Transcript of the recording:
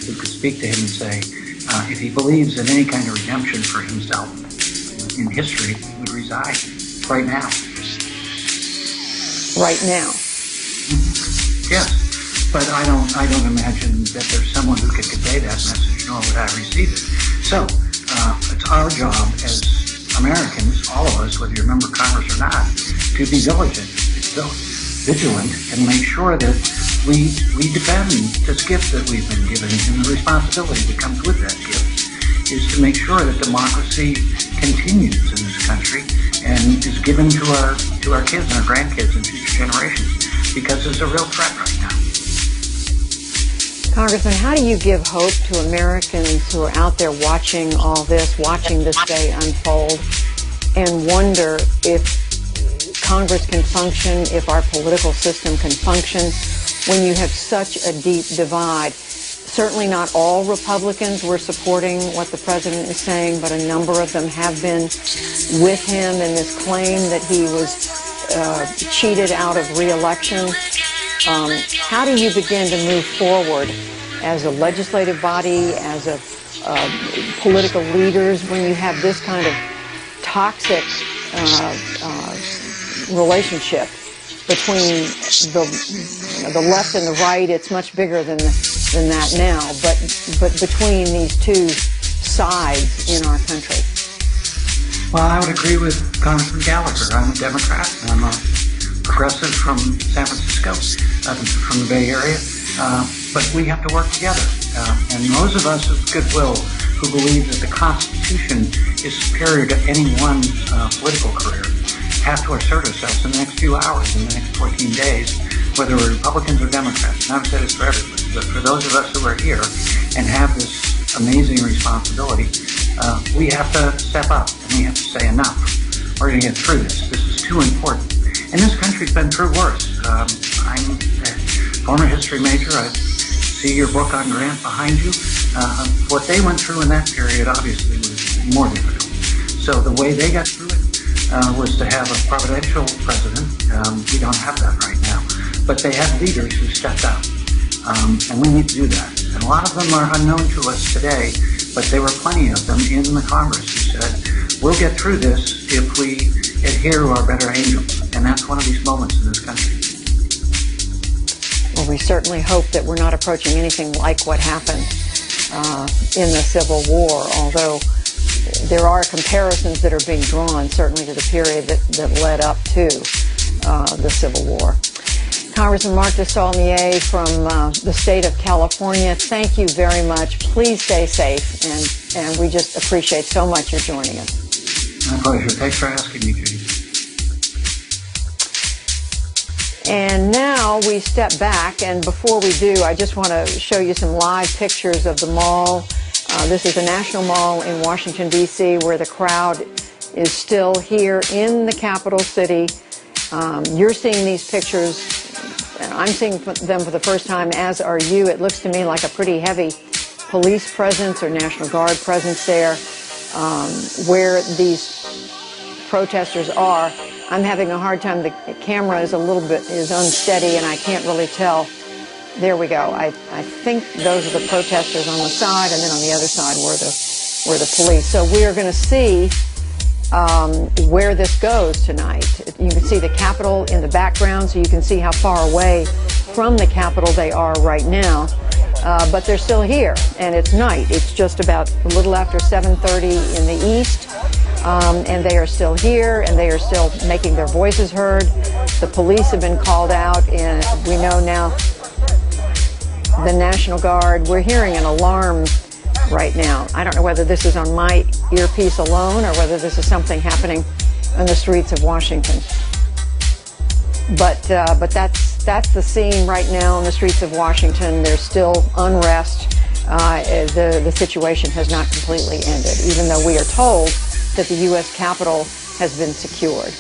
who could speak to him and say, if he believes in any kind of redemption for himself in history, he would resign right now. Right now? Yes, but I don't imagine that there's someone who could convey that message, nor would I receive it. So it's our job as Americans, all of us, whether you're a member of Congress or not, to be vigilant and make sure that we defend this gift that we've been given, and the responsibility that comes with that gift is to make sure that democracy continues in this country and is given to our kids and our grandkids and future generations, because it's a real threat right now. Congressman, how do you give hope to Americans who are out there watching all this, watching this day unfold, and wonder if Congress can function, if our political system can function, when you have such a deep divide? Certainly not all Republicans were supporting what the president is saying, but a number of them have been with him in this claim that he was cheated out of re-election. How do you begin to move forward as a legislative body, as a political leaders, when you have this kind of toxic relationship between the left and the right? It's much bigger than that now, but between these two sides in our country. Well, I would agree with Congressman Gallagher. I'm a Democrat, and I'm a progressive from San Francisco, from the Bay Area, but we have to work together. And those of us of goodwill who believe that the Constitution is superior to any one political career have to assert ourselves in the next few hours, in the next 14 days, whether we're Republicans or Democrats. And I've said it's for everybody, but for those of us who are here and have this amazing responsibility, we have to step up and we have to say enough. We're going to get through this. This is too important. And this country's been through worse. I'm a former history major. I see your book on Grant behind you. What they went through in that period obviously was more difficult. So the way they got through it was to have a providential president. We don't have that right now. But they had leaders who stepped up. And we need to do that. And a lot of them are unknown to us today, but there were plenty of them in the Congress who said, we'll get through this if we adhere to our better angels. And that's one of these moments in this country. Well, we certainly hope that we're not approaching anything like what happened in the Civil War, although there are comparisons that are being drawn, certainly to the period that led up to the Civil War. Congressman Mark DeSaulnier from the state of California, thank you very much. Please stay safe, and we just appreciate so much your joining us. My pleasure. Thanks for asking me, Judy. And now we step back, and before we do, I just want to show you some live pictures of the mall. This is the National Mall in Washington, D.C., where the crowd is still here in the capital city. You're seeing these pictures, and I'm seeing them for the first time, as are you. It looks to me like a pretty heavy police presence or National Guard presence there, where these protesters are. I'm having a hard time. The camera is is unsteady, and I can't really tell. There we go. I think those are the protesters on the side, and then on the other side were the police. So we are going to see where this goes tonight. You can see the Capitol in the background, so you can see how far away from the Capitol they are right now. But they're still here, and it's night. It's just about a little after 7:30 in the east, and they are still here, and they are still making their voices heard. The police have been called out, and we know now the National Guard. We're hearing an alarm right now. I don't know whether this is on my earpiece alone or whether this is something happening on the streets of Washington. But that's the scene right now on the streets of Washington. There's still unrest. The situation has not completely ended, even though we are told that the U.S. Capitol has been secured.